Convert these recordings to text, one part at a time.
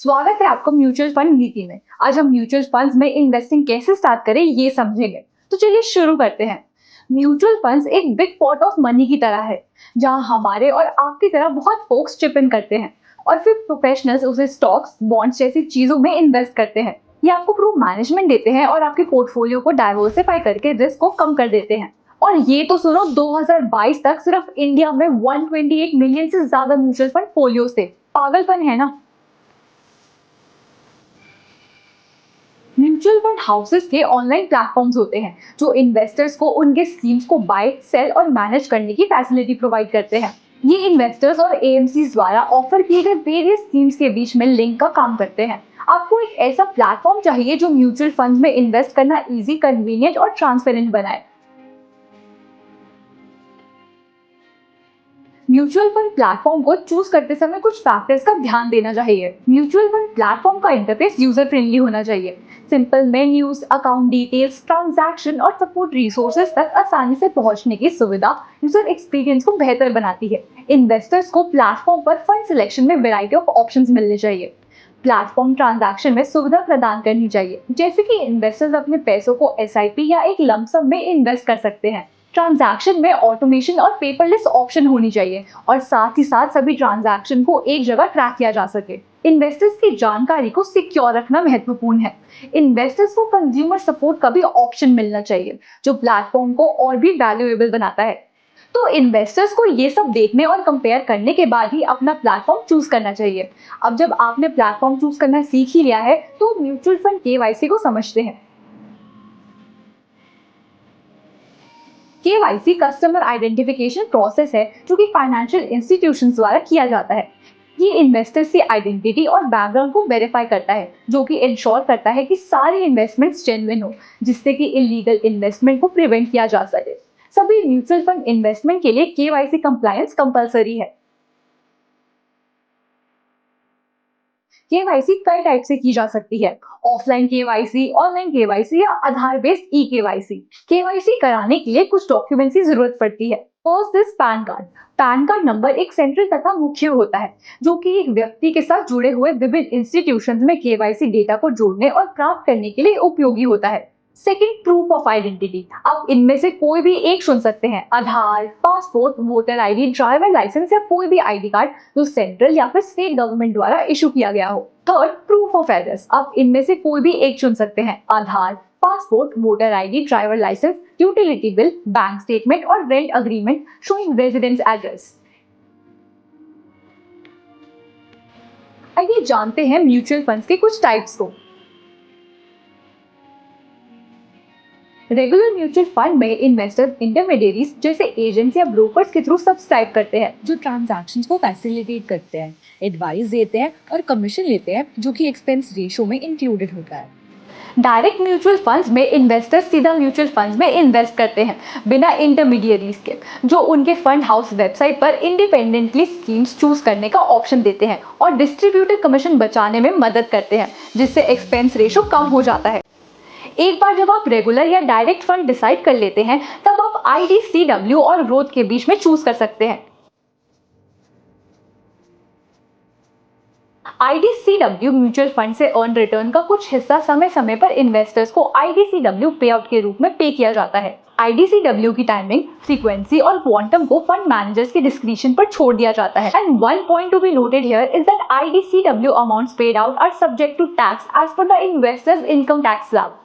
स्वागत है आपको म्यूचुअल फंड नीति में। आज हम म्यूचुअल फंड्स में इन्वेस्टिंग कैसे स्टार्ट करें ये समझेंगे। तो चलिए शुरू करते हैं। म्यूचुअल फंड्स एक बिग पॉट ऑफ मनी की तरह है, जहां हमारे और आपकी तरह बहुत फोक्स चिप इन करते हैं और फिर प्रोफेशनल्स उसे स्टॉक्स, बॉन्ड्स जैसी चीजों में इन्वेस्ट करते हैं। ये आपको प्रूव मैनेजमेंट देते हैं और आपके पोर्टफोलियो को डाइवर्सिफाई करके रिस्क को कम कर देते हैं। और ये तो सुनो, 2022 तक सिर्फ इंडिया में 128 मिलियन से ज्यादा म्यूचुअल फंड फोलियोज थे। पागलपन है ना। म्यूचुअल फंड हाउसेस के ऑनलाइन प्लेटफॉर्म्स होते हैं जो इन्वेस्टर्स को उनके स्कीम्स को बाय, सेल और मैनेज करने की फैसिलिटी प्रोवाइड करते हैं। ये इन्वेस्टर्स और एएमसीज द्वारा ऑफर किए गए वेरियस स्कीम्स के बीच में लिंक का काम करते हैं। आपको एक ऐसा प्लेटफॉर्म चाहिए जो म्यूचुअल फंड्स में इन्वेस्ट करना इजी, कन्वीनियंट और ट्रांसपेरेंट बनाए। म्यूचुअल फंड प्लेटफॉर्म को चूज करते समय कुछ फैक्टर्स का ध्यान देना चाहिए। म्यूचुअल फंड प्लेटफॉर्म का इंटरफेस यूजर फ्रेंडली होना चाहिए। Simple menus, account details, transaction और सपोर्ट रिसोर्सेज तक आसानी से पहुंचने की सुविधा यूजर एक्सपीरियंस को बेहतर बनाती है। इन्वेस्टर्स को प्लेटफॉर्म पर फंड सिलेक्शन में वैरायटी ऑफ ऑप्शंस मिलने चाहिए। प्लेटफॉर्म ट्रांजैक्शन में सुविधा प्रदान करनी चाहिए, जैसे कि इन्वेस्टर्स अपने पैसों को एसआईपी या एक लमसम में इन्वेस्ट कर सकते हैं। ट्रांजैक्शन में ऑटोमेशन और पेपरलेस ऑप्शन होनी चाहिए और साथ ही साथ सभी ट्रांजैक्शन को एक जगह ट्रैक किया जा सके। इन्वेस्टर्स की जानकारी को सिक्योर रखना महत्वपूर्ण है। इन्वेस्टर्स को कंज्यूमर सपोर्ट का भी ऑप्शन मिलना चाहिए, जो प्लेटफॉर्म को और भी वैल्यूएबल बनाता है। तो इन्वेस्टर्स को ये सब देखने और कंपेयर करने के बाद ही अपना प्लेटफॉर्म चूज करना चाहिए। अब जब आपने प्लेटफॉर्म चूज करना सीख ही लिया है, तो म्यूचुअल फंड केवाईसी को समझते हैं। केवाईसी कस्टमर आइडेंटिफिकेशन प्रोसेस है जो कि फाइनेंशियल इंस्टीट्यूशंस द्वारा किया जाता है। ये इन्वेस्टर्स की आइडेंटिटी और बैकग्राउंड को वेरीफाई करता है, जो कि इंश्योर करता है कि सारे इन्वेस्टमेंट्स जेन्युइन हो, जिससे कि इलीगल इन्वेस्टमेंट को प्रिवेंट किया जा सके। सभी म्यूचुअल फंड इन्वेस्टमेंट के लिए केवाईसी कंप्लायंस कंपलसरी है। केवाईसी कई टाइप से की जा सकती है। ऑफलाइन केवाईसी, ऑनलाइन केवाईसी या आधार बेस्ड ई केवाईसी। केवाईसी कराने के लिए कुछ डॉक्यूमेंट्स की जरूरत पड़ती है। First is pan card. Pan card number एक सेंट्रल तथा मुख्य होता है, जो कि एक व्यक्ति के साथ जुड़े हुए विभिन्न इंस्टीट्यूशंस में केवाईसी डेटा को जोड़ने और प्राप्त करने के लिए उपयोगी होता है। Second, proof of identity. आप इनमें से कोई भी एक चुन सकते हैं। Aadhaar, passport, voter ID, driver licence या कोई भी आईडी कार्ड जो सेंट्रल या फिर स्टेट गवर्नमेंट द्वारा इशू किया गया हो। Third, proof of address. आप इनमें से कोई भी एक चुन सकते हैं। Aadhaar, passport, voter ID, driver license, utility bill, bank statement और rent agreement showing residence address. आइए जानते हैं म्यूचुअल फंड्स के कुछ टाइप्स को। रेगुलर म्यूचुअल फंड में इन्वेस्टर्स इंटरमीडियरीज जैसे एजेंट्स या ब्रोकर्स के थ्रू सब्सक्राइब करते हैं, जो ट्रांजैक्शंस को फैसिलिटेट करते हैं, एडवाइस देते हैं और कमीशन लेते हैं, जो कि एक्सपेंस रेशो में इंक्लूडेड होता है। डायरेक्ट म्यूचुअल फंड्स में इन्वेस्टर्स सीधा म्यूचुअल फंड्स में इन्वेस्ट करते हैं बिना इंटरमीडियरीज के, जो उनके फंड हाउस वेबसाइट पर इंडिपेंडेंटली स्कीम्स चूज करने का ऑप्शन देते हैं और डिस्ट्रीब्यूटर कमीशन बचाने में मदद करते हैं, जिससे एक्सपेंस रेशो कम हो जाता है। एक बार जब आप रेगुलर या डायरेक्ट फंड डिसाइड कर लेते हैं, तब आप आईडीसीडब्ल्यू और ग्रोथ के बीच में चूज कर सकते हैं। आईडीसीडब्ल्यू म्यूचुअल फंड से अर्न रिटर्न का कुछ हिस्सा समय समय पर इन्वेस्टर्स को आईडीसीडब्ल्यू पे आउट के रूप में पे किया जाता है। आईडीसीडब्ल्यू की टाइमिंग, फ्रीक्वेंसी और क्वांटम को फंड मैनेजर्स के डिस्क्रिप्शन पर छोड़ दिया जाता है। And one point to be noted here is that IDCW amounts paid out are subject to tax as per the investors income tax slab.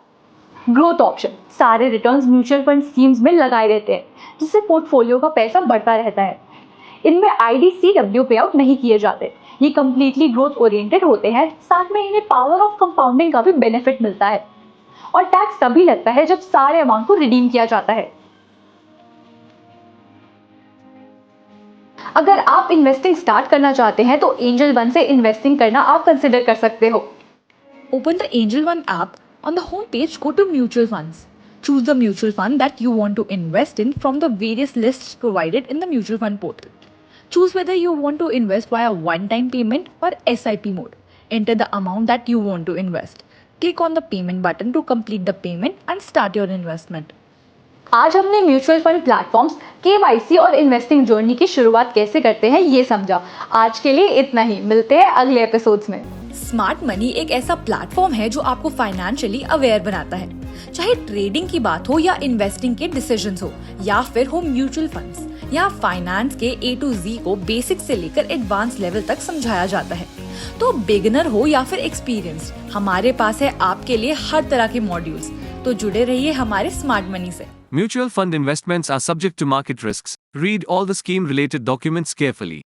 Growth option. सारे returns mutual fund schemes में लगाए रहते हैं, जिससे पोर्टफोलियो का पैसा बढ़ता रहता है। इनमें आईडीसीडब्ल्यू पे आउट नहीं किए जाते। ये कंप्लीटली ग्रोथ ओरिएंटेड होते हैं, साथ में इन्हें पावर ऑफ कंपाउंडिंग का भी बेनिफिट मिलता है। और टैक्स तभी लगता है जब सारे अमाउंट को रिडीम किया जाता है। अगर आप इन्वेस्टिंग स्टार्ट करना चाहते हैं तो एंजल वन से इन्वेस्टिंग करना आप कंसिडर कर सकते हो। Open the Angel One app. On the home page, go to Mutual Funds. Choose the mutual fund that you want to invest in from the various lists provided in the mutual fund portal. Choose whether you want to invest via one-time payment or SIP mode. Enter the amount that you want to invest. Click on the payment button to complete the payment and start your investment. आज हमने mutual fund platforms, KYC और investing journey की शुरुआत कैसे करते हैं ये समझा। आज के लिए इतना ही, मिलते हैं अगले एपिसोड्स में। स्मार्ट मनी एक ऐसा प्लेटफॉर्म है जो आपको फाइनेंशियली अवेयर बनाता है, चाहे ट्रेडिंग की बात हो या इन्वेस्टिंग के डिसीजंस हो या फिर हो म्यूचुअल फंड्स। यहाँ फाइनेंस के A to Z को बेसिक से लेकर एडवांस लेवल तक समझाया जाता है। तो बिगिनर हो या फिर एक्सपीरियंस्ड, हमारे पास है आपके लिए हर तरह के मॉड्यूल्स। तो जुड़े रहिए हमारे स्मार्ट मनी से। Mutual fund investments are subject to market risks. Read all the scheme related documents carefully.